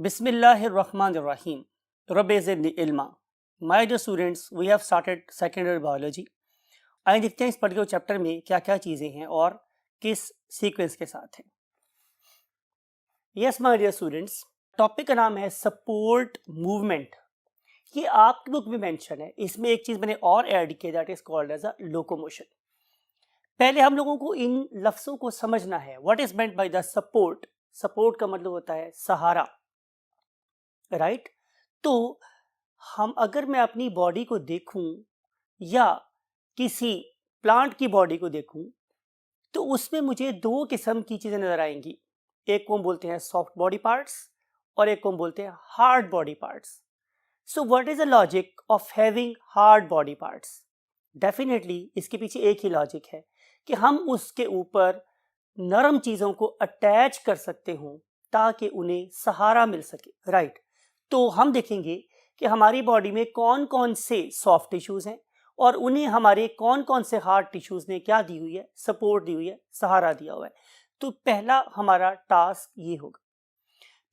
Bismillahirrahmanirrahim. Rabbi zidni ilma. My dear students, we have started secondary biology. आइए देखते हैं इस पर्टिकुलर चैप्टर में क्या क्या चीज़ें हैं और किस सीक्वेंस के साथ हैं। Yes my dear students, topic का नाम है सपोर्ट मूवमेंट। ये आपकी बुक में मेंशन है। इसमें एक चीज़ मैंने और ऐड की, that is called as a locomotion. पहले हम लोगों को इन लफ्ज़ों को समझना है। What is meant by the support. Support का मतलब होता है सहारा, राइट? तो अगर मैं अपनी बॉडी को देखूं या किसी प्लांट की बॉडी को देखूं तो उसमें मुझे दो किस्म की चीजें नजर आएंगी। एक को हम बोलते हैं सॉफ्ट बॉडी पार्ट्स और एक को हम बोलते हैं hard body parts. So what is the logic of having hard body parts? Definitely इसके पीछे एक ही लॉजिक है कि हम उसके ऊपर नरम चीजों को अटैच कर सकते हों ताकि उन्हें सहारा मिल सके, राइट? तो हम देखेंगे कि हमारी बॉडी में कौन कौन से सॉफ्ट टिश्यूज हैं और उन्हें हमारे कौन कौन से हार्ड टिश्यूज ने क्या दी हुई है, सपोर्ट दी हुई है, सहारा दिया हुआ है। तो पहला हमारा टास्क ये होगा।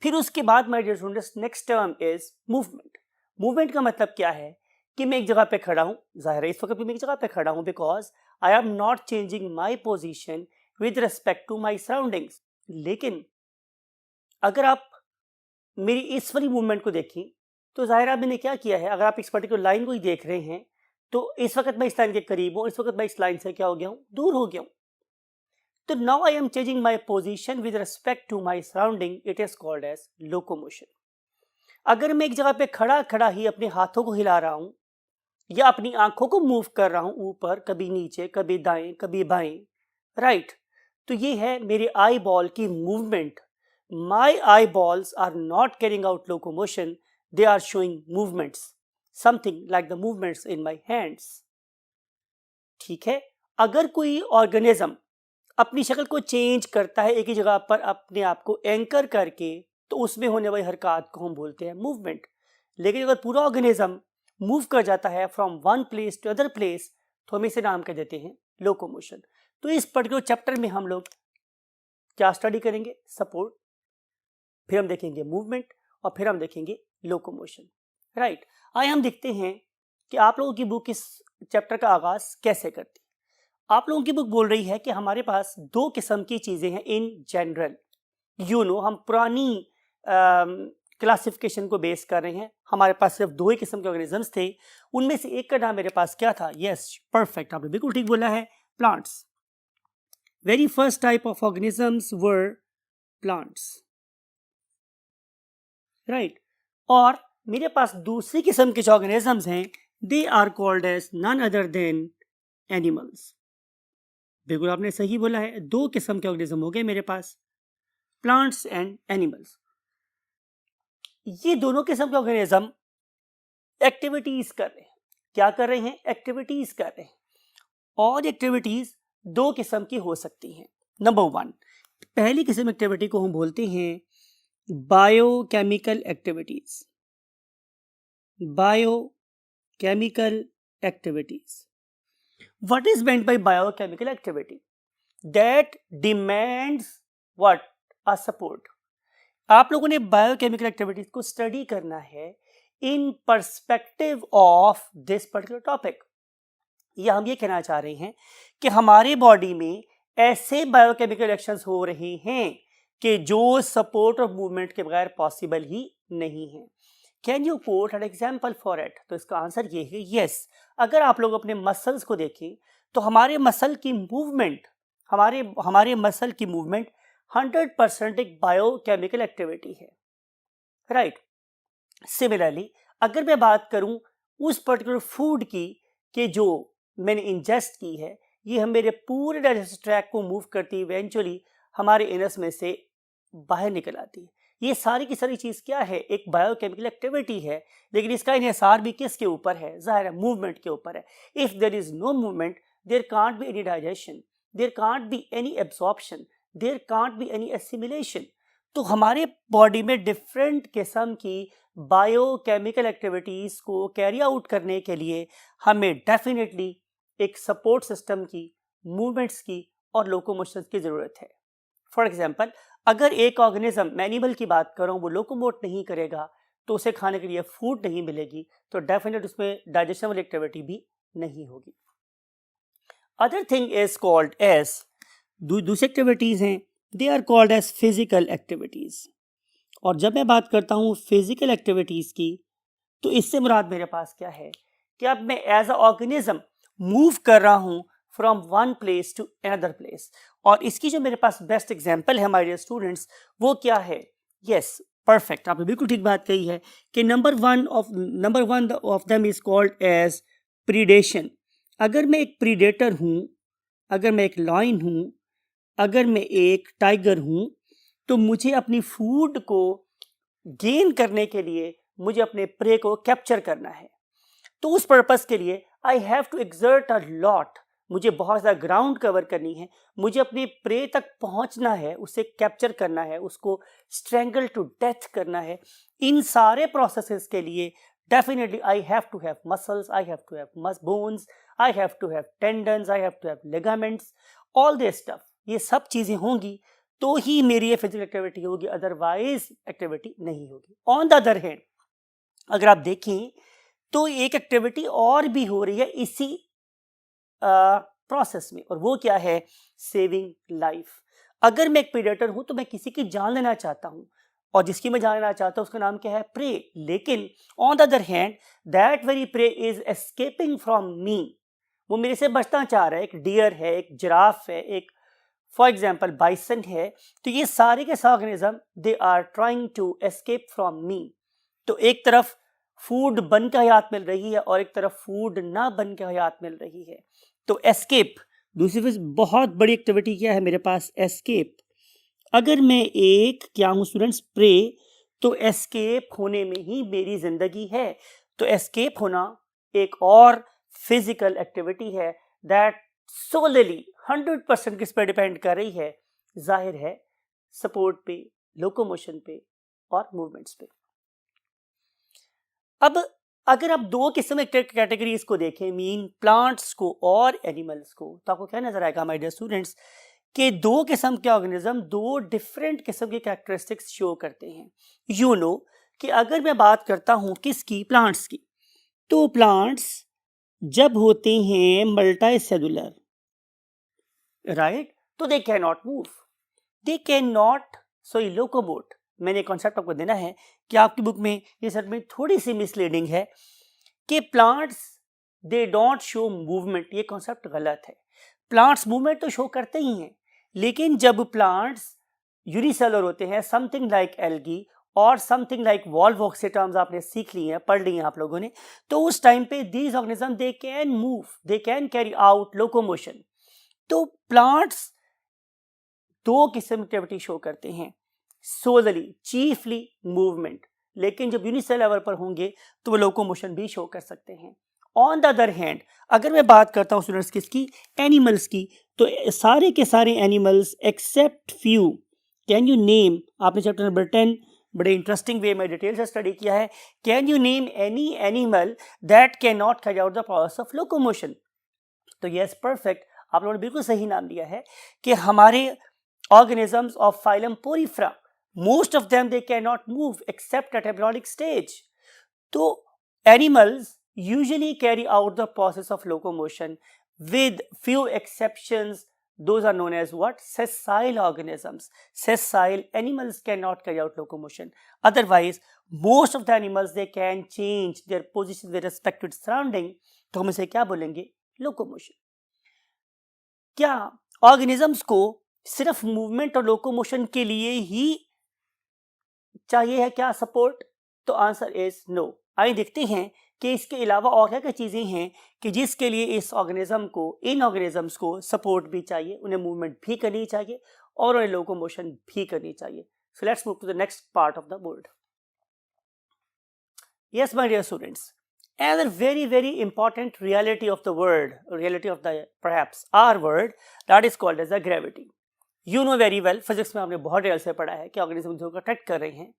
फिर उसके बाद my dear students, next term is movement. Movement का मतलब क्या है कि मैं एक जगह पे खड़ा हूं। जाहिर है इस वक्त भी मैं एक जगह पे खड़ा हूं because I am not changing my position with respect to my surroundings. लेकिन अगर आप मेरी इस वाली मूवमेंट को देखें तो जाहिर है मैंने क्या किया है। अगर आप इस पर्टिकुलर लाइन को ही देख रहे हैं तो इस वक्त मैं इस लाइन के करीब हूं, इस वक्त मैं इस लाइन से क्या हो गया हूं, दूर हो गया हूं। तो now I am changing my position with respect to my surrounding, it is called as locomotion. अगर मैं एक जगह पे खड़ा खड़ा ही अपने हाथों को हिला रहा हूं या अपनी आंखों को मूव कर रहा हूं ऊपर, कभी नीचे, कभी दाएं, कभी बाएं, राइट, तो ये है मेरे आई बॉल की movement. My eyeballs are not carrying out locomotion, they are showing movements, something like the movements in my hands. ठीक है? अगर कोई ऑर्गेनिज्म अपनी शक्ल को चेंज करता है एक ही जगह पर अपने आप को एंकर करके, तो उसमें होने वाली हरकत को हम बोलते हैं मूवमेंट। लेकिन अगर पूरा ऑर्गेनिज्म मूव कर जाता है from one place to other place तो हम इसे नाम कह देते हैं लोकोमोशन। तो इस पर्टिकुलर चैप्टर में हम लोग क्या स्टडी करेंगे? सपोर्ट, फिर हम देखेंगे मूवमेंट और फिर हम देखेंगे लोकोमोशन, राइट? आइए हम देखते हैं कि आप लोगों की बुक इस चैप्टर का आगाज कैसे करती है। आप लोगों की बुक बोल रही है कि हमारे पास दो किस्म की चीजें हैं इन जनरल। हम पुरानी क्लासिफिकेशन को बेस कर रहे हैं। हमारे पास सिर्फ दो ही किस्म के ऑर्गेनिजम्स थे, उनमें से एक का नाम मेरे पास क्या था? यस, परफेक्ट, आपने बिल्कुल ठीक बोला है, plants. Very first type of organisms were plants, right? और मेरे पास दूसरी किस्म के जो ऑर्गेनिजम्स हैं they are called as none other than animals. बिल्कुल आपने सही बोला है, दो किस्म के ऑर्गेनिज्म हो गए मेरे पास, प्लांट्स एंड एनिमल्स। ये दोनों किस्म के ऑर्गेनिज्म एक्टिविटीज कर रहे हैं। क्या कर रहे हैं? एक्टिविटीज कर रहे हैं। और एक्टिविटीज दो किस्म की हो सकती हैं। नंबर वन, पहली किस्म एक्टिविटी को हम बोलते हैं biochemical activities. Biochemical activities. What is meant by biochemical activity? That demands what? A support. आप लोगों ने बायोकेमिकल एक्टिविटीज को स्टडी करना है in perspective of this particular topic. या हम ये कहना चाह रहे हैं कि हमारे बॉडी में ऐसे बायोकेमिकल रिएक्शंस हो रहे हैं कि जो सपोर्ट और मूवमेंट के बगैर पॉसिबल ही नहीं है। Can you quote an example for it? तो इसका आंसर ये है यस। अगर आप लोग अपने मसल्स को देखें तो हमारे मसल की मूवमेंट, हमारे मसल की मूवमेंट 100% एक बायोकेमिकल एक्टिविटी है, राइट? सिमिलरली अगर मैं बात करूं उस पर्टिकुलर फूड की कि जो मैंने इंजेस्ट की है, ये हम मेरे पूरे डाइजेस्टिव ट्रैक्ट को मूव करती है, इवेंचुअली हमारे एनस में से बाहर निकल आती है। ये सारी की सारी चीज क्या है? एक बायोकेमिकल एक्टिविटी है। लेकिन इसका इन्हिसार भी किसके ऊपर है? जाहिर है मूवमेंट के ऊपर है। If there is no movement there can't be any digestion, there can't be any absorption, there can't be any assimilation. तो हमारे बॉडी में डिफरेंट किस्म की बायोकेमिकल एक्टिविटीज को कैरी आउट करने के लिए हमें डेफिनेटली एक सपोर्ट सिस्टम की, मूवमेंट्स की और लोकोमोशन की जरूरत है। फॉर एग्जाम्पल, अगर एक ऑर्गेनिज्म, मैं एनिमल की बात कर रहा हूँ, वो लोकोमोट नहीं करेगा तो उसे खाने के लिए फूड नहीं मिलेगी, तो डेफिनेट उसमें डाइजेशन वाली एक्टिविटी भी नहीं होगी। Other thing is called as, दूसरी एक्टिविटीज हैं, they are called as physical activities. और जब मैं बात करता हूँ फिजिकल एक्टिविटीज की, तो इससे मुराद मेरे पास क्या है कि अब मैं एज अ ऑर्गेनिज्म मूव कर रहा हूँ from one place to another place. और इसकी जो मेरे पास बेस्ट एग्जांपल है माय डियर स्टूडेंट्स, वो क्या है? यस, परफेक्ट, आपने बिल्कुल ठीक बात कही है कि number one of them is called as predation. अगर मैं एक प्रीडेटर हूँ, अगर मैं एक लॉयन हूँ, अगर मैं एक टाइगर हूँ, तो मुझे अपनी फूड को गेन करने के लिए मुझे अपने प्रे को कैप्चर करना है। तो उस पर्पस के लिए I have to exert a lot, मुझे बहुत ज़्यादा ग्राउंड कवर करनी है, मुझे अपने प्रे तक पहुंचना है, उसे कैप्चर करना है, उसको स्ट्रेंगल टू डेथ करना है। इन सारे प्रोसेसेस के लिए definitely I have to have muscles, I have to have bones, I have to have tendons, I have to have ligaments, all this stuff. ये सब चीज़ें होंगी तो ही मेरी ये फिजिकल एक्टिविटी होगी, अदरवाइज एक्टिविटी नहीं होगी। ऑन द अदर हैंड अगर आप देखें तो एक एक्टिविटी और भी हो रही है इसी प्रोसेस में, और वो क्या है? Saving life. अगर मैं एक प्रेडेटर हूं तो मैं किसी की जान लेना चाहता हूं, और जिसकी मैं जान लेना चाहता हूं उसका नाम क्या है? प्रे। लेकिन on the other hand that very prey is escaping from me, वो मेरे से बचना चाह रहा है। एक डियर है, एक जिराफ है, एक फॉर एग्जाम्पल बाइसन है। तो ये सारे के सारे organism they are trying to escape from me. तो एक तरफ फूड बन के हयात मिल रही है और एक तरफ फूड ना बन के हयात मिल रही है। तो एस्केप, दूसरी बहुत बड़ी एक्टिविटी क्या है मेरे पास? एस्केप। अगर मैं एक क्या हूँ स्टूडेंट्स? प्रे, तो एस्केप होने में ही मेरी जिंदगी है। तो एस्केप होना एक और फिजिकल एक्टिविटी है दैट सोलली 100% किस पे डिपेंड कर रही है? जाहिर है सपोर्ट पे, लोकोमोशन पे और मूवमेंट्स पे। अब अगर आप दो किस्म के कैटेगरीज को देखें, मीन प्लांट्स को और एनिमल्स को, तो आपको क्या नजर आएगा माय डियर स्टूडेंट्स कि दो किस्म के ऑर्गेनिज्म दो डिफरेंट किस्म के कैरेक्टरिस्टिक्स शो करते हैं। यू नो कि अगर मैं बात करता हूं किसकी? प्लांट्स की, तो प्लांट्स जब होते हैं मल्टी सेलुलर, राइट, तो they can not move, they can not locomote. मैंने कॉन्सेप्ट आपको देना है कि आपकी बुक में ये सच में थोड़ी सी मिसलीडिंग है कि plants they don't show movement. ये कॉन्सेप्ट गलत है। प्लांट्स मूवमेंट तो शो करते ही हैं, लेकिन जब प्लांट्स यूनिसेलुलर होते हैं, समथिंग लाइक एल्गी और समथिंग लाइक वॉल्वॉक्स, ये टर्म्स आपने सीख ली हैं, पढ़ ली हैं आप लोगों ने, तो उस टाइम पे these organism they can move, they can carry out locomotion. तो प्लांट्स दो किस्म की एक्टिविटी शो करते हैं, सोलली चीफली मूवमेंट, लेकिन जब यूनिसेलुलर लेवल पर होंगे तो वो लोकोमोशन भी शो कर सकते हैं। ऑन द अदर हैंड अगर मैं बात करता हूँ स्टूडेंट्स किसकी? एनिमल्स की, तो सारे के सारे animals except few, can you name, आपने चैप्टर नंबर 10 बड़े इंटरेस्टिंग वे में डिटेल से स्टडी किया है, can you name any animal that can not carry out the process of locomotion? तो यस, परफेक्ट, आप लोगों ने बिल्कुल सही नाम दिया है कि हमारे organisms of phylum Porifera, most of them they cannot move except at embryonic stage. So animals usually carry out the process of locomotion with few exceptions. Those are known as what? Sessile organisms. Sessile animals cannot carry out locomotion. Otherwise, most of the animals they can change their position with respect to its surrounding. तो हम इसे क्या बोलेंगे? Locomotion. क्या organisms को सिर्फ movement और locomotion के लिए ही चाहिए है क्या सपोर्ट? तो आंसर इज नो। आइए देखते हैं कि इसके अलावा और क्या क्या चीजें हैं कि जिसके लिए इस ऑर्गेनिज्म को, इन ऑर्गेनिजम्स को सपोर्ट भी चाहिए, उन्हें मूवमेंट भी करनी चाहिए और उन्हें लोकोमोशन भी करनी चाहिए। So let's move to the next part of the board. Yes my dear students, another very important reality of the world, reality of the perhaps our world, that is called as the gravity. You know very well, physics में आपने बहुत detail से पढ़ा है कि organism को attract कर रहे हैं,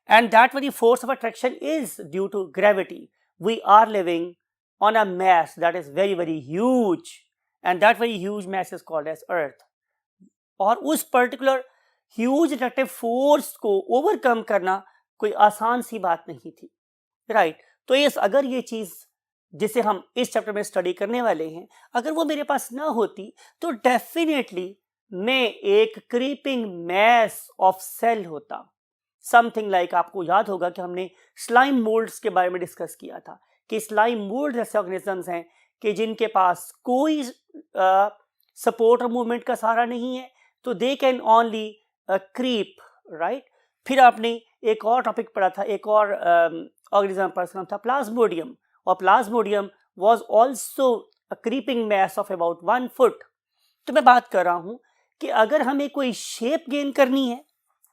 and that very force of attraction is due to gravity. We are living on a mass that is very huge, and that very huge mass is called as अर्थ। और उस पर्टिकुलर ह्यूज अट्रैक्टिव फोर्स को overcome करना कोई आसान सी बात नहीं थी, right. तो ये अगर ये चीज जिसे हम इस चैप्टर में स्टडी करने वाले हैं, अगर वो मेरे पास ना होती तो डेफिनेटली मैं एक क्रीपिंग मैस ऑफ सेल होता, समथिंग लाइक आपको याद होगा कि हमने स्लाइम मोल्ड्स के बारे में डिस्कस किया था कि स्लाइम मोल्ड ऐसे ऑर्गेनिजम्स हैं कि जिनके पास कोई सपोर्ट और मूवमेंट का सहारा नहीं है, तो they can only creep, right. फिर आपने एक और टॉपिक पढ़ा था, एक और ऑर्गेनिज्म पर नाम था प्लाज्मोडियम, और Plasmodium was also a creeping mass of about 1 foot. तो मैं बात कर रहा हूं कि अगर हमें कोई शेप गेन करनी है,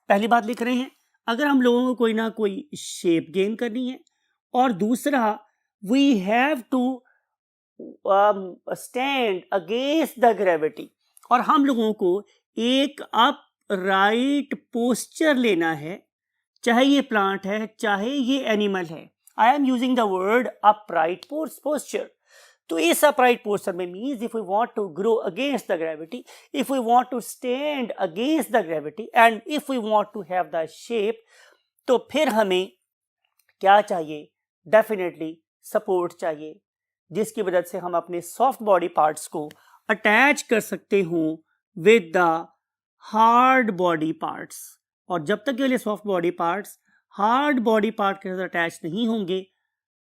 पहली बात लिख रहे हैं, अगर हम लोगों को कोई ना कोई शेप गेन करनी है, और दूसरा we have to stand against the gravity, और हम लोगों को एक अप राइट पोस्चर लेना है, चाहे ये प्लांट है चाहे ये एनिमल है। I am using the word upright posture. तो इस अपराइट पोस्चर में means if we want to grow against the gravity, if we want to stand against the gravity, and if we want to have the shape, तो फिर हमें क्या चाहिए? Definitely support चाहिए, जिसकी वजह से हम अपने सॉफ्ट बॉडी पार्ट्स को अटैच कर सकते हों with the hard body parts. और जब तक ये soft body parts hard body part के साथ अटैच नहीं होंगे,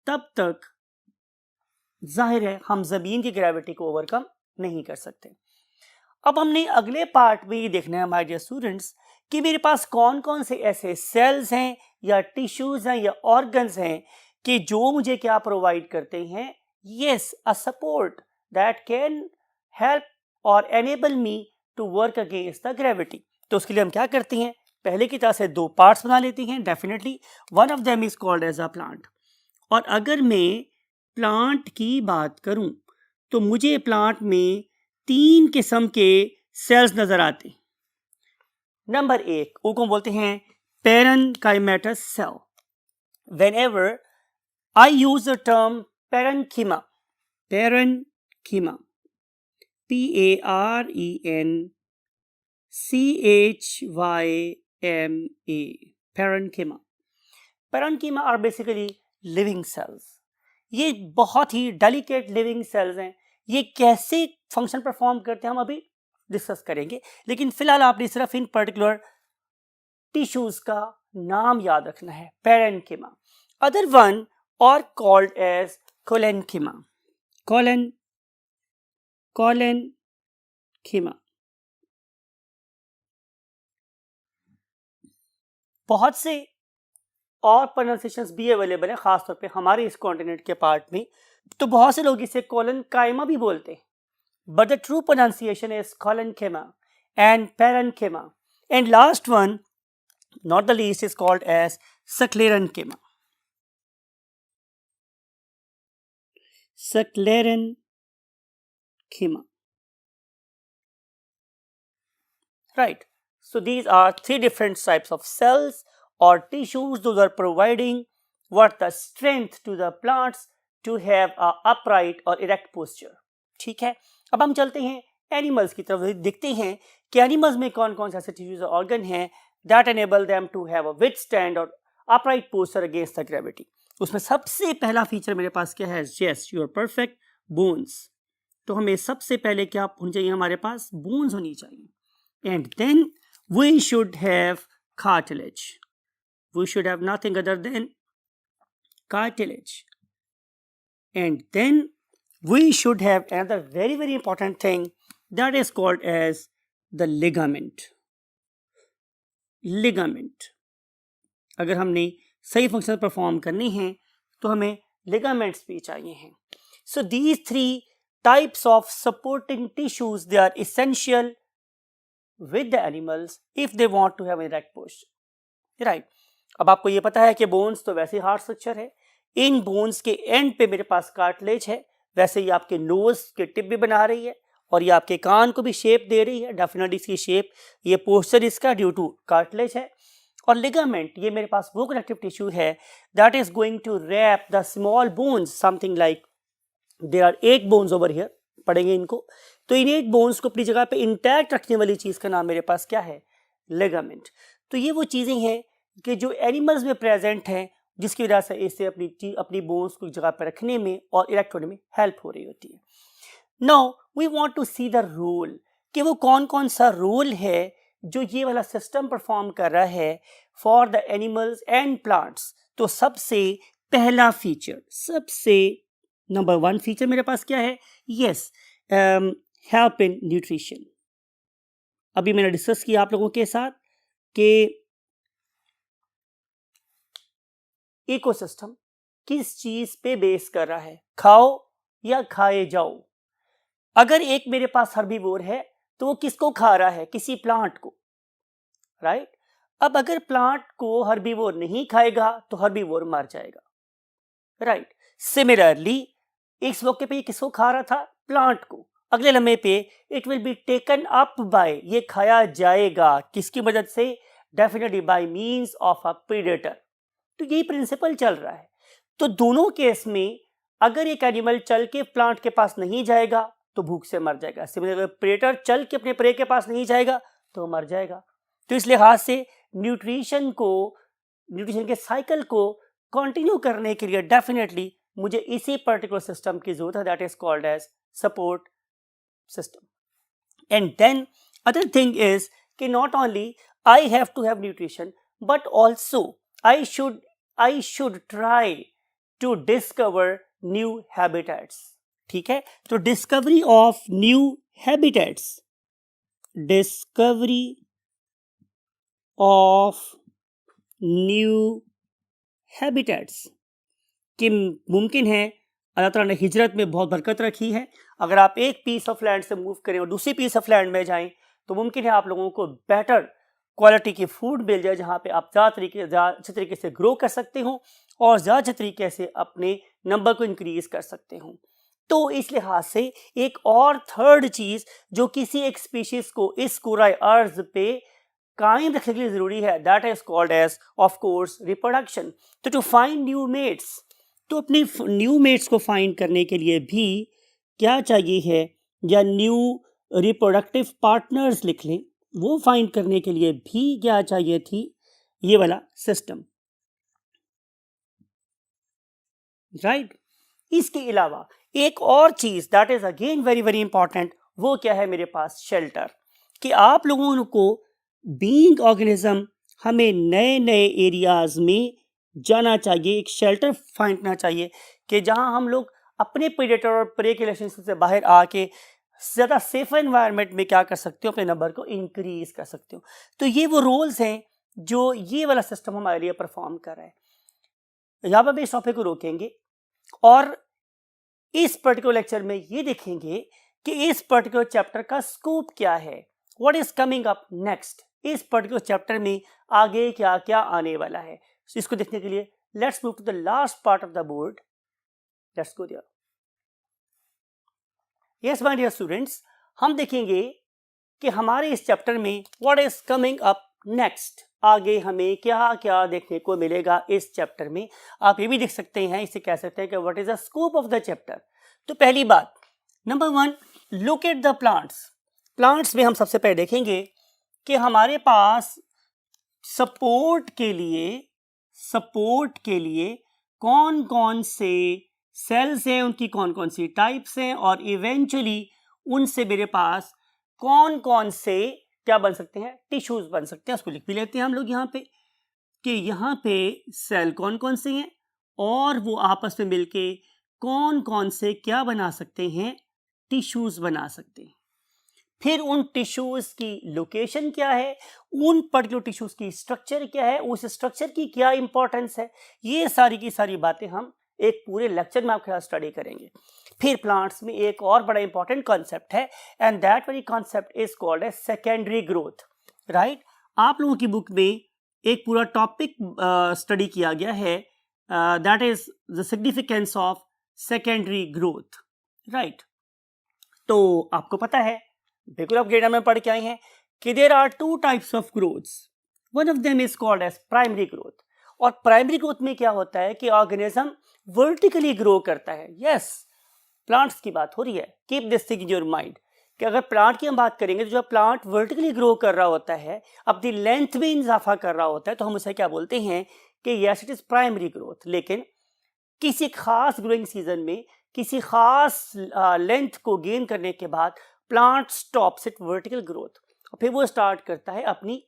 तब तक जाहिर है हम जमीन की ग्रेविटी को ओवरकम नहीं कर सकते। अब हमने अगले पार्ट में ये देखना है माय डियर स्टूडेंट्स कि मेरे पास कौन कौन से ऐसे सेल्स हैं या टिश्यूज हैं या ऑर्गन्स हैं कि जो मुझे क्या प्रोवाइड करते हैं, yes, a support that can help और enable me to work against the gravity. तो उसके लिए हम क्या करते हैं, पहले की तरह से 2 पार्ट्स बना लेते हैं। Definitely one of them is called as a plant. और अगर मैं प्लांट की बात करूं तो मुझे प्लांट में 3 किस्म के सेल्स नजर आते हैं। नंबर 1 उनको बोलते हैं पेरेन्काइमेटस cell. Whenever I use the term parenchyma, P-A-R-E-N-C-H-Y-M-A, parenchyma. Parenchyma are basically living cells. ये बहुत ही डेलिकेट लिविंग सेल्स हैं। ये कैसे फंक्शन परफॉर्म करते हैं हम अभी डिस्कस करेंगे, लेकिन फिलहाल आपने सिर्फ इन पर्टिकुलर टिश्यूज का नाम याद रखना है, पेरेन्किमा। अदर वन और कॉल्ड एज कोलेन्किमा, कोलेन्किमा। बहुत से और प्रोनाउंसिएशंस भी अवेलेबल है, खासतौर पे हमारे इस कॉन्टिनेंट के पार्ट में, तो बहुत से लोग इसे कोलेन्काइमा भी बोलते हैं, but the true pronunciation is collenchyma and parenchyma. And last one, not the least, is called as sclerenchyma. Sclerenchyma. Right. So these are 3 different types of cells or tissues. Those are providing what the strength to the plants to have a upright or erect posture. ठीक है, अब हम चलते हैं animals की तरफ, देखते हैं कि एनिमल्स में कौन कौन से ऐसे टिश्यूज और ऑर्गन हैं that enable them to have a withstand or upright posture against the gravity. उसमें सबसे पहला फीचर मेरे पास क्या है? yes, you are perfect, bones. तो हमें सबसे पहले क्या होनी चाहिए? हमारे पास bones होनी चाहिए, and then we should have cartilage. We should have nothing other than cartilage, and then we should have another very very important thing that is called as the ligament. Ligament. अगर हमने सही function perform करनी है तो हमें ligaments भी चाहिए हैं। So these 3 types of supporting tissues they are essential with the animals if they want to have an erect posture, right. अब आपको ये पता है कि बोन्स तो वैसे हार्ड स्ट्रक्चर है, इन बोन्स के एंड पे मेरे पास कार्टिलेज है, वैसे ही आपके नोज के टिप भी बना रही है और ये आपके कान को भी शेप दे रही है। डेफिनेटली इसकी शेप, ये पोस्चर इसका ड्यू टू कार्टिलेज है। और लिगामेंट ये मेरे पास वो कनेक्टिव टिश्यू है that is going to wrap the small bones, something like there are 8 bones over here, पढ़ेंगे इनको। तो इन 8 बोन्स को अपनी जगह पे इंटैक्ट रखने वाली चीज का नाम मेरे पास क्या है? लिगामेंट। तो ये वो चीज़ें हैं कि जो एनिमल्स में प्रेजेंट हैं, जिसकी वजह से इससे अपनी बोन्स को जगह पर रखने में और इरेक्ट होने में हेल्प हो रही होती है। Now we want to see the role, कि वो कौन कौन सा रोल है जो ये वाला सिस्टम परफॉर्म कर रहा है for the animals and plants. तो सबसे पहला फीचर, सबसे नंबर 1 फीचर मेरे पास क्या है? Yes, help in nutrition. अभी मैंने डिस्कस किया आप लोगों के साथ कि इकोसिस्टम किस चीज पे बेस कर रहा है, खाओ या खाए जाओ। अगर एक मेरे पास हर्बीवोर है तो वो किसको खा रहा है? किसी प्लांट को, राइट? अब अगर प्लांट को हर्बीवोर नहीं खाएगा तो हर्बीवोर मर जाएगा, राइट? सिमिलरली इस मौके पे ये किसको खा रहा था? प्लांट को। अगले लम्हे पे it will be taken up by, ये खाया जाएगा किसकी मदद से? Definitely by means of a predator. तो यही प्रिंसिपल चल रहा है। तो दोनों केस में अगर एक एनिमल चल के प्लांट के पास नहीं जाएगा तो भूख से मर जाएगा, सिमिलर प्रेडेटर चल के अपने प्रे के पास नहीं जाएगा तो मर जाएगा। तो इस लिहाज से न्यूट्रिशन के साइकिल को कंटिन्यू करने के लिए डेफिनेटली मुझे इसी पर्टिकुलर सिस्टम की जरूरत है, that is called as support system. And then other thing is कि not only I have to have nutrition but also I should try to discover new habitats। ठीक है, तो discovery of new habitats, discovery of new habitats कि मुमकिन है अल्लाह ताला ने हिजरत में बहुत बरकत रखी है। अगर आप एक पीस ऑफ लैंड से मूव करें और दूसरी पीस ऑफ लैंड में जाएं तो मुमकिन है आप लोगों को बेटर क्वालिटी की फूड मिल जाए, जहाँ पे आप ज़्यादा अच्छे तरीके से ग्रो कर सकते हो और ज़्यादा अच्छे तरीके से अपने नंबर को इंक्रीज कर सकते हो। तो इस लिहाज से एक और थर्ड चीज़ जो किसी एक स्पीशीज को इस कुराए अर्ज पे कायम रखने के लिए ज़रूरी है, that is called as of course reproduction. तो टू फाइंड न्यू मेट्स, तो अपनी न्यू मेट्स को फाइंड करने के लिए भी क्या चाहिए है, या न्यू रिप्रोडक्टिव पार्टनर्स लिख लें, वो फाइंड करने के लिए भी क्या चाहिए थी? ये वाला सिस्टम, राइट? इसके अलावा एक और चीज that is again very very important, वो क्या है मेरे पास? शेल्टर। कि आप लोगों को बीइंग ऑर्गेनिज्म हमें नए नए एरियाज में जाना चाहिए, एक शेल्टर फाइंड करना चाहिए कि जहां हम लोग अपने प्रेडेटर और प्रे के रिलेशनशिप से बाहर आके ज़्यादा सेफ एनवायरनमेंट में क्या कर सकते हो? अपने नंबर को इंक्रीज कर सकते हो। तो ये वो रोल्स हैं जो ये वाला सिस्टम हमारे लिए परफॉर्म कर रहा है। यहाँ पर भी इस टॉपिक को रोकेंगे और इस पर्टिकुलर लेक्चर में ये देखेंगे कि इस पर्टिकुलर चैप्टर का स्कोप क्या है, what is coming up next. इस पर्टिकुलर चैप्टर में आगे क्या क्या आने वाला है, इसको देखने के लिए let's move to the last part of the board. Let's go there. Yes my dear students, हम देखेंगे कि हमारे इस चैप्टर में what is coming up next, आगे हमें क्या क्या देखने को मिलेगा इस चैप्टर में। आप ये भी देख सकते हैं, इसे कह सकते हैं कि what is the scope of the chapter. तो पहली बात, number 1, look at the plants. Plants में हम सबसे पहले देखेंगे कि हमारे पास सपोर्ट के लिए कौन कौन से सेल्स हैं, उनकी कौन कौन सी टाइप्स हैं, और इवेंचुअली उनसे मेरे पास कौन कौन से क्या बन सकते हैं? टिश्यूज बन सकते हैं। उसको लिख भी लेते हैं हम लोग यहाँ पे कि यहाँ पे सेल कौन कौन से हैं और वो आपस में मिलके कौन कौन से क्या बना सकते हैं? टिश्यूज बना सकते हैं। फिर उन टिश्यूज की लोकेशन क्या है, उन पर्टिकुलर टिश्यूज की स्ट्रक्चर क्या है, उस स्ट्रक्चर की क्या इंपॉर्टेंस है, ये सारी की सारी बातें हम एक पूरे लेक्चर में आपके साथ स्टडी करेंगे। फिर प्लांट्स में एक और बड़ा इंपॉर्टेंट कॉन्सेप्ट है and that very concept is called as secondary growth, right? आप लोगों की बुक में एक पूरा टॉपिक स्टडी किया गया है, that is the significance of secondary growth, right? तो आपको पता है, बिल्कुल आप ग्रेड में पढ़ के आए हैं कि there are 2 types of growths, one of them is called as primary growth. और प्राइमरी ग्रोथ में क्या होता है कि ऑर्गेनिज्म वर्टिकली ग्रो करता है। यस, प्लांट्स की बात हो रही है, keep this thing in your mind कि अगर प्लांट की हम बात करेंगे तो जब प्लांट वर्टिकली ग्रो कर रहा होता है, अपनी लेंथ में इजाफा कर रहा होता है, तो हम उसे क्या बोलते हैं कि yes it is primary growth. लेकिन किसी खास ग्रोइंग सीजन में किसी खास लेंथ को गेन करने के बाद plant stops it vertical growth और फिर वो स्टार्ट करता है अपनी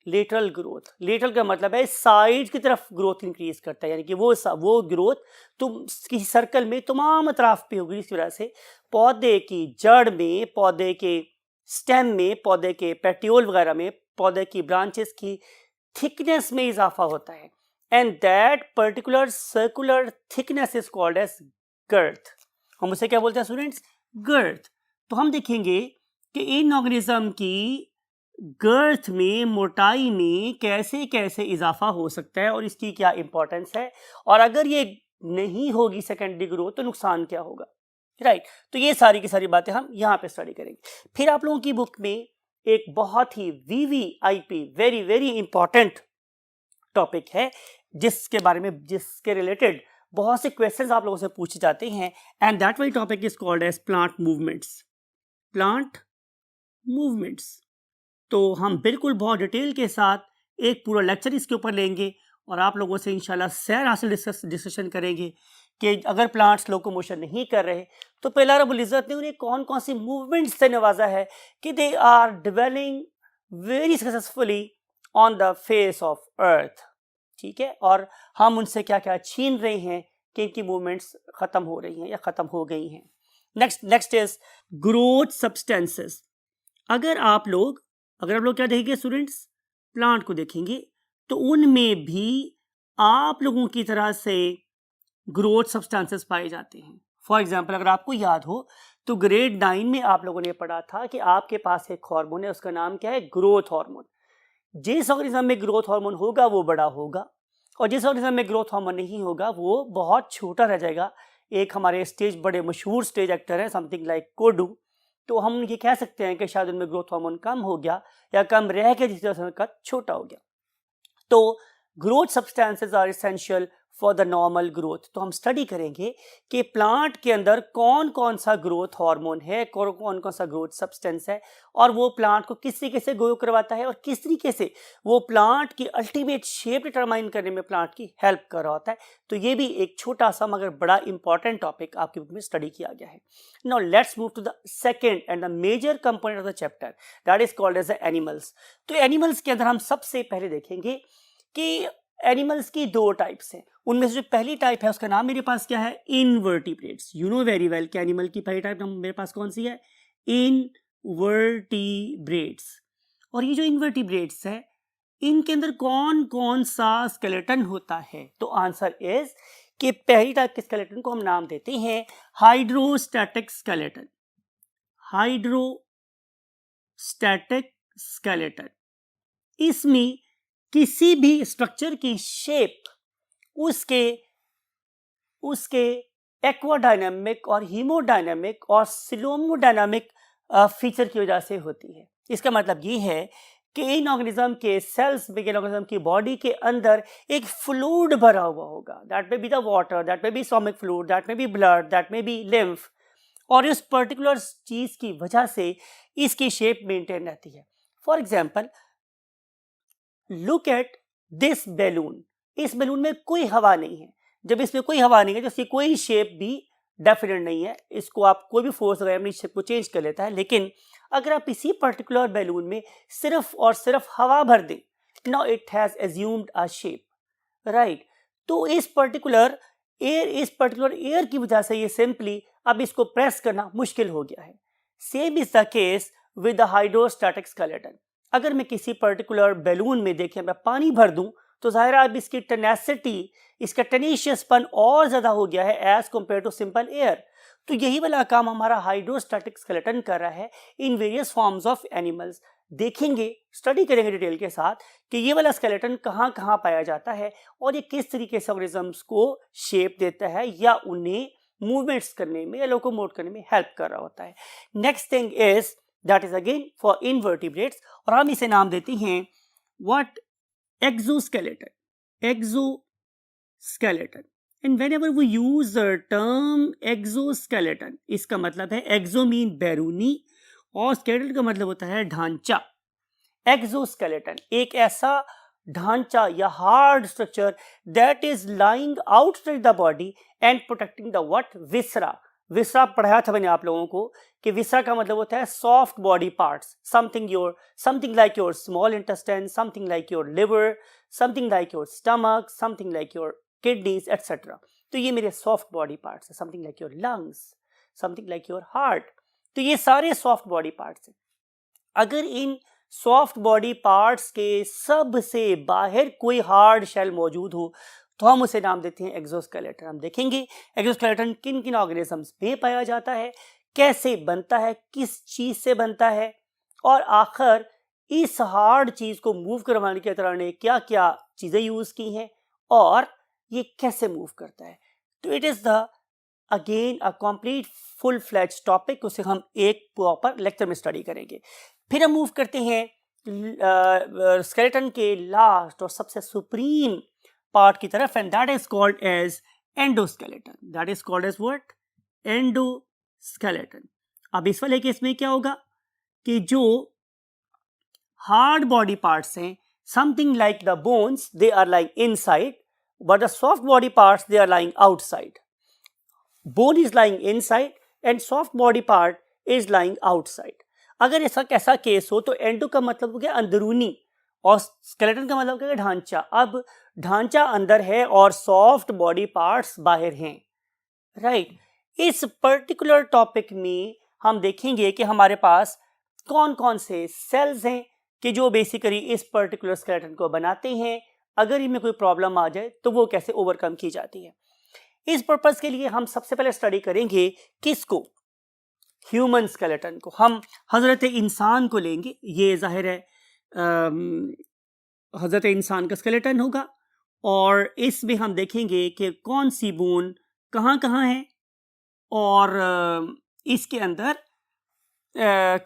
लेटरल ग्रोथ। लेटरल का मतलब है साइड की तरफ ग्रोथ इंक्रीज करता है, यानी कि वो ग्रोथ तुम किसी सर्कल में तमाम अतराफ पे होगी। इस वजह से पौधे की जड़ में, पौधे के स्टेम में, पौधे के पेट्यूल वगैरह में, पौधे की ब्रांचेस की थिकनेस में इजाफा होता है and that particular circular thickness is called as girth. हम उसे क्या बोलते हैं स्टूडेंट्स? गर्थ। तो हम देखेंगे कि इन ऑर्गेनिज्म की गर्थ में, मोटाई में कैसे कैसे इजाफा हो सकता है और इसकी क्या इंपॉर्टेंस है, और अगर ये नहीं होगी सेकेंडरी ग्रोथ तो नुकसान क्या होगा, राइट। तो ये सारी की सारी बातें हम यहाँ पे स्टडी करेंगे। फिर आप लोगों की बुक में एक बहुत ही VVIP very very important topic है जिसके बारे में, जिसके रिलेटेड बहुत से क्वेश्चंस आप लोगों से पूछे जाते हैं and that very topic is called as plant movements. Plant movements. तो हम बिल्कुल बहुत डिटेल के साथ एक पूरा लेक्चर इसके ऊपर लेंगे और आप लोगों से इंशाल्लाह सैर हासिल डिस्कशन करेंगे कि अगर प्लांट्स लोकोमोशन नहीं कर रहे तो पहला रब्बुल इज़्ज़त ने उन्हें कौन कौन सी मूवमेंट्स से नवाजा है कि they are dwelling very successfully on the face of earth, ठीक है। और हम उनसे क्या क्या छीन रहे हैं कि इनकी मूवमेंट्स ख़त्म हो रही हैं या ख़त्म हो गई हैं। Next is growth substances. अगर आप लोग क्या देखेंगे स्टूडेंट्स, प्लांट को देखेंगे तो उनमें भी आप लोगों की तरह से ग्रोथ सब्सटेंसेस पाए जाते हैं। फॉर एग्जांपल अगर आपको याद हो तो ग्रेड 9 में आप लोगों ने पढ़ा था कि आपके पास एक हार्मोन है, उसका नाम क्या है? Growth hormone. जिस ऑर्गेनिज्म में ग्रोथ हार्मोन होगा वो बड़ा होगा और जिस ऑर्गेनिज्म में ग्रोथ हार्मोन नहीं होगा वो बहुत छोटा रह जाएगा। एक हमारे बड़े मशहूर स्टेज एक्टर है समथिंग लाइक कोडू, तो हम ये कह सकते हैं कि शायद उनमें ग्रोथ हार्मोन कम हो गया या कम रह के जिस तरह का छोटा हो गया। तो growth substances are essential for the normal growth. तो हम स्टडी करेंगे कि प्लांट के अंदर कौन कौन सा ग्रोथ हार्मोन है, कौन कौन सा ग्रोथ सब्सटेंस है और वो प्लांट को किस तरीके से ग्रो करवाता है और किस तरीके से वो प्लांट की अल्टीमेट शेप डिटरमाइन करने में प्लांट की हेल्प कर रहा होता है। तो ये भी एक छोटा सा मगर बड़ा इंपॉर्टेंट टॉपिक आपकी बुक में स्टडी किया गया है। Now let's move to the second and the major component of the chapter that is called as the animals. तो एनिमल्स के अंदर हम सबसे पहले देखेंगे कि एनिमल्स की दो टाइप्स हैं। उनमें से जो पहली टाइप है उसका नाम मेरे पास क्या है? Invertebrates. You know very well कि एनिमल की पहली टाइप मेरे पास कौन सी है? इनवर्टिब्रेट्स। और ये जो इनवर्टिब्रेट्स है इनके अंदर कौन कौन सा स्केलेटन होता है? तो आंसर इज कि पहली टाइप के स्केलेटन को हम नाम देते हैं हाइड्रोस्टैटिक स्केलेटन। Hydrostatic skeleton. इसमें किसी भी स्ट्रक्चर की शेप उसके एक्वाडायनामिक और हीमोडायनामिक और सिलोमोडायनामिक फीचर की वजह से होती है। इसका मतलब ये है कि इन ऑर्गेनिज्म के सेल्स में, इन ऑर्गेनिज्म की बॉडी के अंदर एक फ्लूइड भरा हुआ होगा। That may be the water, that may be stomach fluid, that may be blood, that may be lymph, और इस पर्टिकुलर चीज की वजह से इसकी शेप मेंटेन रहती है। For example look at this balloon. इस बैलून में कोई हवा नहीं है। जब इसमें कोई हवा नहीं है तो इसकी कोई शेप भी डेफिनेट नहीं है। इसको आप कोई भी फोर्स लगाए अपनी शेप को चेंज कर लेता है। लेकिन अगर आप इसी पर्टिकुलर बैलून में सिर्फ और सिर्फ हवा भर दें, now it has assumed a shape, right. तो इस पर्टिकुलर एयर की वजह से ये सिंपली अब इसको प्रेस करना मुश्किल हो गया है। Same is the case with the hydrostatic skeleton. अगर मैं किसी पर्टिकुलर बैलून में देखिए मैं पानी भर दूं तो जाहिर है अब इसकी टेनेसिटी, इसका टेनिशियसपन और ज्यादा हो गया है as compare to simple air. तो यही वाला काम हमारा हाइड्रोस्टैटिक स्केलेटन कर रहा है in various forms of animals. देखेंगे, स्टडी करेंगे डिटेल के साथ कि ये वाला स्केलेटन कहाँ कहाँ पाया जाता है और ये किस तरीके से ऑर्गेनिजम्स को शेप देता है या उन्हें मूवमेंट्स करने में या लोकोमोट करने में हेल्प कर रहा होता है। Next thing is that is again for invertebrates और हम इसे नाम देते हैं what? Exoskeleton. Exoskeleton. And whenever we use the term exoskeleton, इसका मतलब है एक्सो मीन बैरूनी और स्केलेटन का मतलब होता है ढांचा। एक्सोस्केलेटन एक ऐसा ढांचा या hard structure that is lying outside the body and protecting the what, viscera. Viscera पढ़ाया था मैंने आप लोगों को कि विसरा का मतलब होता है soft body parts, something like your small intestine, something like your liver, something like your stomach, something like your kidneys etcetera. तो ये मेरे सॉफ्ट बॉडी पार्ट्स है। Something like your lungs, something like your heart, तो ये सारे soft body parts हैं। अगर इन soft body parts के सबसे बाहर कोई हार्ड शेल मौजूद हो तो हम उसे नाम देते हैं एक्सोस्केलेटन। हम देखेंगे एक्सोस्केलेटन किन किन ऑर्गेनिजम्स में पाया जाता है, कैसे बनता है, किस चीज से बनता है, और आखिर इस हार्ड चीज को मूव करवाने के तरह ने क्या क्या चीजें यूज की हैं और ये कैसे मूव करता है। तो it is the again a complete full fledge topic, उसे हम एक प्रॉपर लेक्चर में स्टडी करेंगे। फिर हम मूव करते हैं स्केलेटन के लास्ट और सबसे सुप्रीम पार्ट की तरफ, and that is called as endoskeleton. That is called as what, endoskeleton. अब इस वाले केस में क्या होगा कि जो हार्ड बॉडी पार्ट्स हैं, something like the bones, they are lying inside, but the soft body parts they are lying outside. Bone is lying inside and soft body part is lying outside. अगर ऐसा कैसा case हो तो endo का मतलब हो गया अंदरूनी और स्केलेटन का मतलब क्या, ढांचा। अब ढांचा अंदर है और सॉफ्ट बॉडी पार्ट्स बाहर हैं, राइट। इस पर्टिकुलर टॉपिक में हम देखेंगे कि हमारे पास कौन कौन से सेल्स हैं कि जो बेसिकली इस पर्टिकुलर स्केलेटन को बनाते हैं। अगर इनमें कोई प्रॉब्लम आ जाए तो वो कैसे ओवरकम की जाती है। इस पर्पस के लिए हम सबसे पहले स्टडी करेंगे किसको, ह्यूमन स्केलेटन को। हम हजरत इंसान को लेंगे, ये जाहिर है हजरत इंसान का स्केलेटन होगा, और इसमें हम देखेंगे कि कौन सी बोन कहाँ कहाँ है और इसके अंदर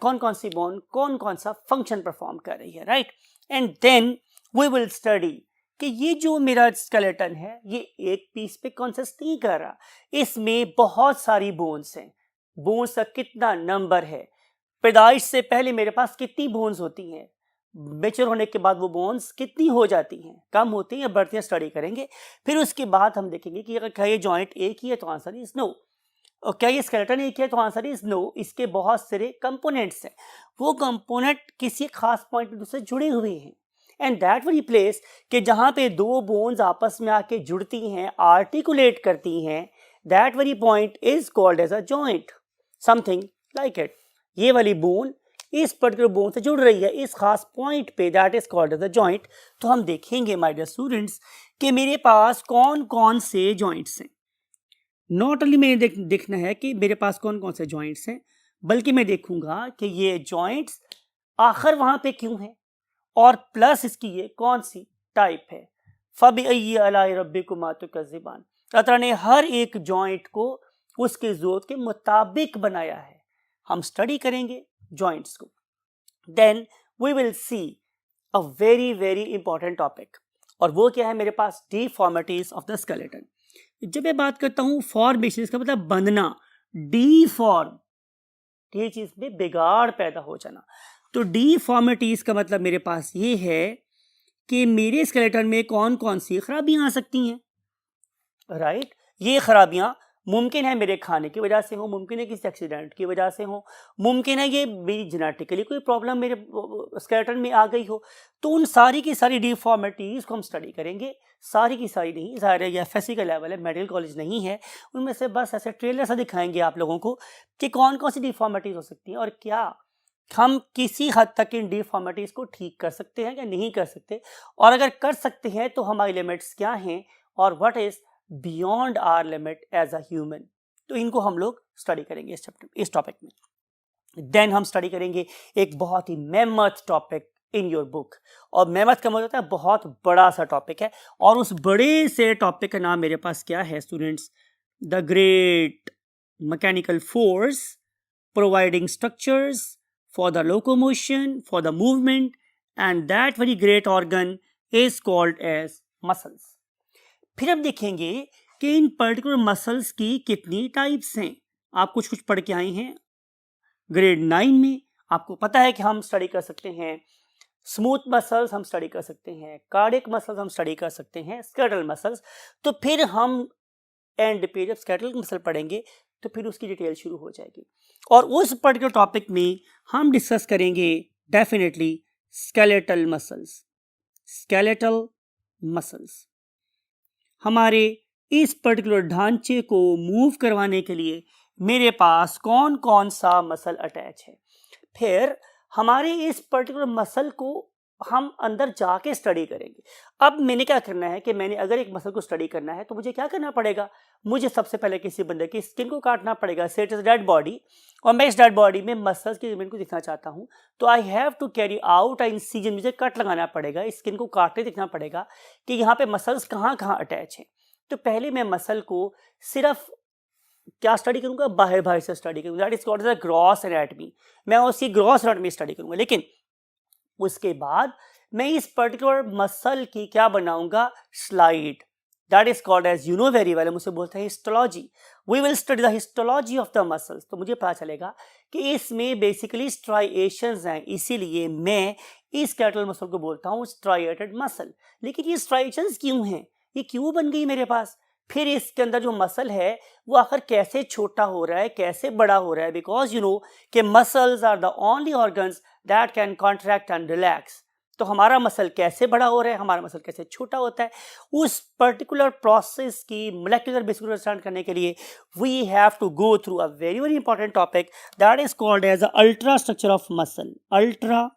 कौन कौन सी बोन कौन कौन सा फंक्शन परफॉर्म कर रही है, right. And then we will study कि ये जो मेरा स्केलेटन है ये एक पीस पे कॉन्सिस्ट नहीं कर रहा, इसमें बहुत सारी बोन्स हैं। बोन्स का कितना नंबर है, पैदाइश से पहले मेरे पास कितनी बोन्स होती हैं, मेच्योर होने के बाद वो बोन्स कितनी हो जाती हैं, कम होती हैं, बढ़ती हैं, स्टडी करेंगे। फिर उसके बाद हम देखेंगे कि अगर क्या ये जॉइंट एक ही है तो आंसर इज नो, और क्या ये स्केलेटन एक है तो आंसर इज नो। इसके बहुत सारे कंपोनेंट्स हैं, वो कंपोनेंट किसी खास पॉइंट से जुड़े हुए हैं, एंड दैट वेरी प्लेस कि जहाँ पे दो बोन्स आपस में आके जुड़ती हैं, आर्टिकुलेट करती हैं, that very point is called as a joint, something like it. ये वाली बोन इस पर्टिकुलर बोन से जुड़ रही है इस खास पॉइंट पे, that is called as a joint. तो हम देखेंगे माय डियर स्टूडेंट्स कि मेरे पास कौन कौन से जॉइंट्स हैं। नॉट ओनली मैंने देखना है कि मेरे पास कौन कौन से जॉइंट्स हैं, बल्कि मैं देखूंगा कि ये जॉइंट्स आखिर वहां पे क्यों हैं, और प्लस इसकी ये कौन सी टाइप है। फबिअय्यि आलाइ रब्बिकुमा तुकज़्ज़िबान, अल्लाह ने हर एक जॉइंट को उसके ज़रूरत के मुताबिक बनाया है। हम स्टडी करेंगे जॉइंट्स को, then we will see a very very important topic, और वो क्या है मेरे पास, डिफॉर्मिटीज ऑफ द स्केलेटन। जब मैं बात करता हूं फॉर्मेशन, इसका मतलब बनना, डिफॉर्म, ये चीज में बिगाड़ पैदा हो जाना। तो डिफॉर्मिटीज का मतलब मेरे पास ये है कि मेरे स्केलेटन में कौन कौन सी खराबियां आ सकती हैं, राइट। ये खराबियां मुमकिन है मेरे खाने की वजह से हो, मुमकिन है किसी एक्सीडेंट की वजह से हो, मुमकिन है ये मेरी जेनेटिकली कोई प्रॉब्लम मेरे स्केलेटन में आ गई हो। तो उन सारी की सारी डिफॉर्मिटीज को हम स्टडी करेंगे, सारी की सारी नहीं, ज़ाहिर है ये एफएससी का लेवल है, मेडिकल कॉलेज नहीं है, उनमें से बस ऐसे ट्रेलर सा दिखाएंगे आप लोगों को कि कौन कौन सी डिफॉर्मिटीज हो सकती हैं और क्या हम किसी हद तक इन डिफॉर्मिटीज को ठीक कर सकते हैं या नहीं कर सकते, और अगर कर सकते हैं तो हमारी लिमिट्स क्या हैं, और what is beyond our limit as a human. तो इनको हम लोग स्टडी करेंगे इस टॉपिक में। देन हम स्टडी करेंगे एक बहुत ही mammoth topic in your book, और मेमथ का मतलब होता है बहुत बड़ा सा टॉपिक है, और उस बड़े से टॉपिक का नाम मेरे पास क्या है students, the great mechanical force providing structures for the locomotion, for the movement, and that very great organ is called as muscles. फिर अब देखेंगे कि इन पर्टिकुलर मसल्स की कितनी टाइप्स हैं। आप कुछ कुछ पढ़ के आए हैं ग्रेड 9 में, आपको पता है कि हम स्टडी कर सकते हैं स्मूथ मसल्स, हम स्टडी कर सकते हैं कार्डियक मसल्स, हम स्टडी कर सकते हैं स्केलेटल मसल्स। तो फिर हम एंड पे जब स्केलेटल मसल पढ़ेंगे तो फिर उसकी डिटेल शुरू हो जाएगी, और उस पर्टिकुलर टॉपिक में हम डिस्कस करेंगे definitely skeletal muscles. Skeletal muscles हमारे इस पर्टिकुलर ढांचे को मूव करवाने के लिए मेरे पास कौन कौन सा मसल अटैच है। फिर हमारे इस पर्टिकुलर मसल को हम अंदर जाके स्टडी करेंगे। अब मैंने क्या करना है कि मैंने अगर एक मसल को स्टडी करना है तो मुझे क्या करना पड़ेगा, मुझे सबसे पहले किसी बंदे की स्किन को काटना पड़ेगा, से इट इज डेड बॉडी, और मैं इस डेड बॉडी में मसल्स की इवेंट को दिखना चाहता हूं तो I have to carry out a incision, मुझे कट लगाना पड़ेगा, इस स्किन को काटते दिखना पड़ेगा कि यहाँ पे मसल्स कहाँ कहाँ अटैच हैं। तो पहले मैं मसल को सिर्फ क्या स्टडी करूंगा, बाहर बाहर से स्टडी करूंगा, that is called as gross anatomy, मैं उसकी ग्रॉस एनाटमी स्टडी करूंगा। लेकिन उसके बाद मैं इस पर्टिकुलर मसल की क्या बनाऊंगा, slide, that is called as you know very well, मुझे बोलते हैं histology. We will study the histology of the muscles. तो मुझे पता चलेगा कि इसमें बेसिकली स्ट्राइएशंस हैं, इसीलिए मैं इस स्केलेटल मसल को बोलता हूँ स्ट्राइएटेड मसल। लेकिन ये स्ट्राइएशंस क्यों हैं, ये क्यों बन गई मेरे पास, फिर इसके अंदर जो मसल है वो आखिर कैसे छोटा हो रहा है, कैसे बड़ा हो रहा है, बिकॉज यू नो कि muscles are the only organs that can contract and relax. तो हमारा मसल कैसे बड़ा हो रहा है, हमारा मसल कैसे छोटा होता है, उस पर्टिकुलर प्रोसेस की मोलेकुलर बेसिस को अंडरस्टैंड करने के लिए we have to go through a very very important topic that is called as ultra structure of muscle. Ultra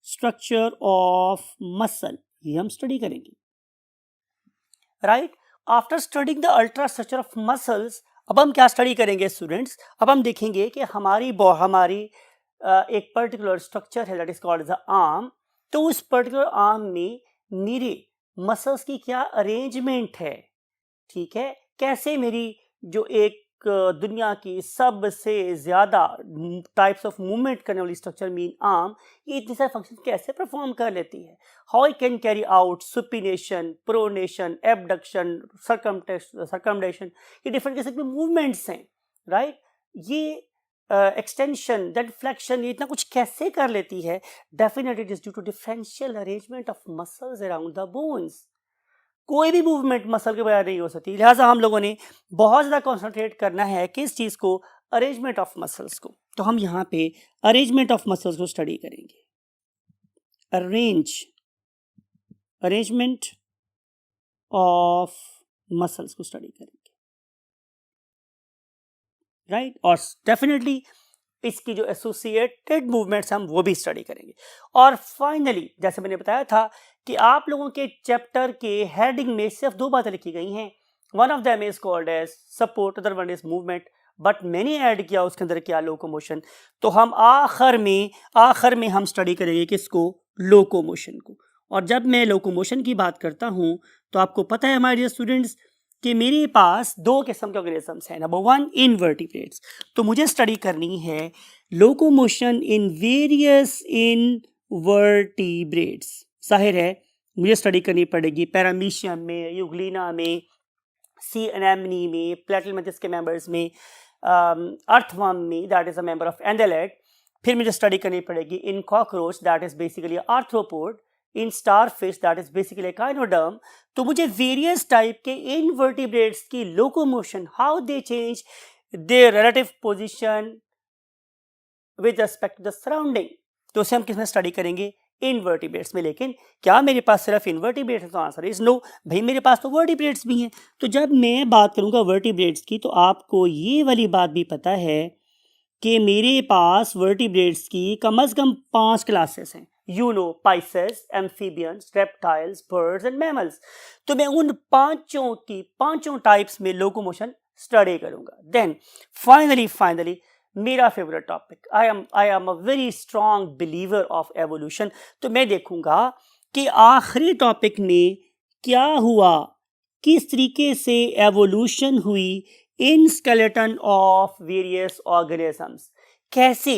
structure of muscle, ये हम स्टडी करेंगे, right. After studying the ultra structure of muscles, अब हम क्या study करेंगे students, अब हम देखेंगे कि हमारी एक पर्टिकुलर स्ट्रक्चर है that is called the arm. तो उस पर्टिकुलर आर्म में मेरे मसल्स की क्या अरेंजमेंट है, ठीक है, कैसे मेरी जो एक दुनिया की सबसे ज्यादा टाइप्स ऑफ मूवमेंट करने वाली स्ट्रक्चर मीन आर्म, ये इतने सारे फंक्शन कैसे परफॉर्म कर लेती है, how I can carry out supination, pronation, abduction, circumduction, ये डिफरेंट किस्म के मूवमेंट्स हैं, राइट। ये एक्सटेंशन, दैट फ्लेक्शन, ये इतना कुछ कैसे कर लेती है, definitely it is due to differential arrangement of muscles around the bones. कोई भी मूवमेंट मसल के बगैर नहीं हो सकती, लिहाजा हम लोगों ने बहुत ज़्यादा कॉन्सेंट्रेट करना है किस चीज़ को, अरेंजमेंट ऑफ मसल्स को। तो हम यहाँ पे अरेंजमेंट ऑफ मसल्स को स्टडी करेंगे, अरेंजमेंट ऑफ मसल्स को स्टडी करेंगे, राइट। और डेफिनेटली इसकी जो एसोसिएटेड मूवमेंट्स हम वो भी स्टडी करेंगे। और फाइनली जैसे मैंने बताया था कि आप लोगों के चैप्टर के हेडिंग में सिर्फ दो बातें लिखी गई हैं, one of them is called as support, other one is movement, but मैंने ऐड किया उसके अंदर क्या, लोकोमोशन। तो हम आखिर में हम स्टडी करेंगे किसको, लोकोमोशन को। और जब मैं लोकोमोशन की बात करता हूं तो आपको पता है हमारे स्टूडेंट्स कि मेरे पास दो किस्म के ऑर्गेनिजम्स हैं। Number one, invertebrates. तो मुझे स्टडी करनी है लोकोमोशन इन वेरियस इनवर्टिब्रेट्स। जाहिर है मुझे स्टडी करनी पड़ेगी पैरामीशियम में, यूग्लिना में, सी एनेमनी में, प्लेटलमेंथिस के मेंबर्स में, अर्थवर्म में that is a member of annelid. फिर मुझे स्टडी करनी पड़ेगी in cockroach that is basically arthropod, in starfish that is basically echinoderm. तो मुझे वेरियस टाइप के इनवर्टिब्रेट्स की locomotion, how they change their relative position with respect to the surrounding, तो उसे हम किसमें स्टडी करेंगे, इनवर्टिब्रेट्स में। लेकिन क्या मेरे पास सिर्फ इनवर्टिब्रेट्स है, तो आंसर इज नो, भाई मेरे पास तो वर्टिब्रेट्स भी हैं। तो जब मैं बात करूंगा वर्टिब्रेट्स की तो आपको ये वाली बात भी पता है कि मेरे पास वर्टिब्रेट्स की कम से कम 5 क्लासेस हैं, you know, Pisces, amphibians, reptiles, birds and mammals. तो मैं उन पांचों टाइप्स में लोकोमोशन स्टडी करूंगा। देन फाइनली मेरा favourite topic, I am a very strong believer of evolution. तो मैं देखूंगा कि आखिरी टॉपिक में क्या हुआ, किस तरीके से एवोल्यूशन हुई इन स्केलेटन ऑफ वेरियस ऑर्गेनिजम्स, कैसे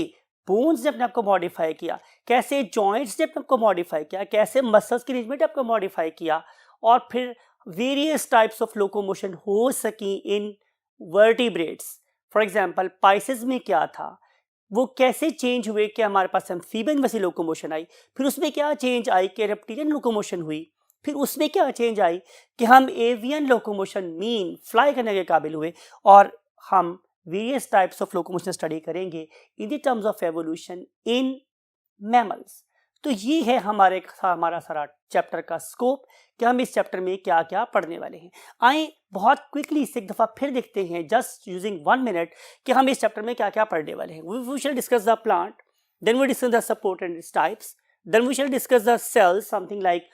बोन्स ने अपने आप को मॉडिफाई किया, कैसे जॉइंट्स ने अपने आप को मॉडिफाई किया, कैसे मसल्स की अरेंजमेंट आपको मॉडिफाई किया, और फिर वेरियस टाइप्स ऑफ लोकोमोशन हो सकी इन वर्टिब्रेट्स। फॉर एग्जाम्पल पाइसेस में क्या था, वो कैसे चेंज हुए कि हमारे पास एम्फीबियन वैसी लोकोमोशन आई, फिर उसमें क्या चेंज आई कि रेप्टिलियन लोकोमोशन हुई, फिर उसमें क्या चेंज आई कि हम एवियन लोकोमोशन मीन फ्लाई करने के काबिल हुए, और हम various types of locomotion study करेंगे in the terms of evolution in mammals. तो ये है हमारा सारा चैप्टर का स्कोप कि हम इस चैप्टर में क्या क्या पढ़ने वाले हैं। आए बहुत क्विकली इसे एक दफ़ा फिर देखते हैं, जस्ट यूजिंग 1 मिनट, कि हम इस चैप्टर में क्या क्या पढ़ने वाले हैं। We shall discuss the plant, then we discuss the support and its types, then we shall discuss the cells, something like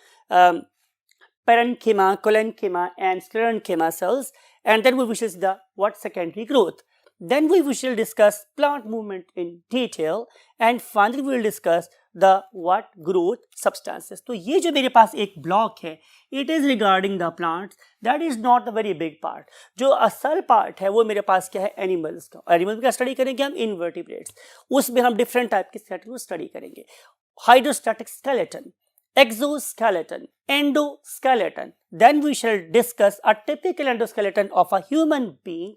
parenchyma, collenchyma and sclerenchyma cells, and then we shall see the what secondary growth. Then we shall discuss plant movement in detail, and finally we will discuss the what growth substances. तो ये जो मेरे पास एक block है, it is regarding the plants, that is not a very big part. जो असल part है वो मेरे पास क्या है, एनिमल्स का। एनिमल्स का स्टडी करेंगे हम, इनवर्टिब्रेट्स, उसमें हम डिफरेंट टाइप के स्केलेटन को स्टडी करेंगे। Hydrostatic skeleton, exoskeleton, endoskeleton, then we shall discuss a typical endoskeleton of a human being।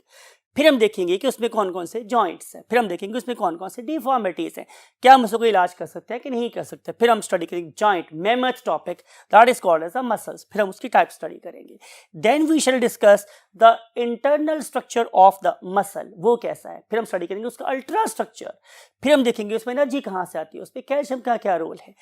फिर हम देखेंगे कि उसमें कौन कौन से जॉइंट्स हैं, फिर हम देखेंगे उसमें कौन कौन से डिफॉर्मिटीज हैं, क्या हम उसको इलाज कर सकते हैं कि नहीं कर सकते। फिर हम स्टडी करेंगे joint mammoth topic, that is called as the muscles, फिर हम उसकी टाइप स्टडी करेंगे। Then we shall discuss the internal structure of the muscle, वो कैसा है, फिर हम स्टडी करेंगे उसका अल्ट्रा स्ट्रक्चर, फिर हम देखेंगे उसमें एनर्जी कहाँ से आती है, उसमें कैल्शियम का क्या रोल है,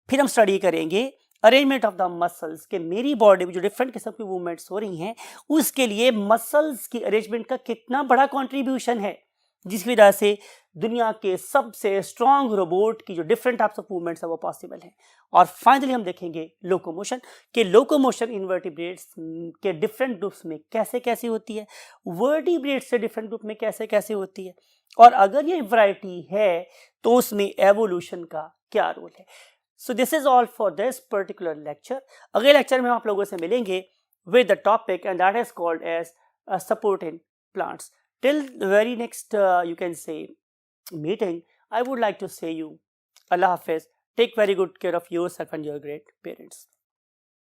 फिर हम स्टडी करेंगे अरेंजमेंट ऑफ द मसल्स, के मेरी बॉडी में जो डिफरेंट किस्म की मूवमेंट्स हो रही हैं उसके लिए मसल्स की अरेंजमेंट का कितना बड़ा कंट्रीब्यूशन है, जिसकी वजह से दुनिया के सबसे स्ट्रॉन्ग रोबोट की जो डिफरेंट टाइप्स ऑफ मूवमेंट्स है वो पॉसिबल है। और फाइनली हम देखेंगे लोकोमोशन, के लोकोमोशन इनवर्टिब्रेट्स के डिफरेंट ग्रुप्स में कैसे कैसे होती है, वर्टिब्रेट्स से डिफरेंट ग्रुप में कैसे कैसे होती है, और अगर ये वैरायटी है तो उसमें एवोल्यूशन का क्या रोल है। So this is all for this particular lecture. अगले लेक्चर में हम आप लोगों से मिलेंगे with the topic and that is called as support in plants. Till the very next you can say meeting, I would like to say you Allah Hafiz. Take very good care of yourself and your great parents.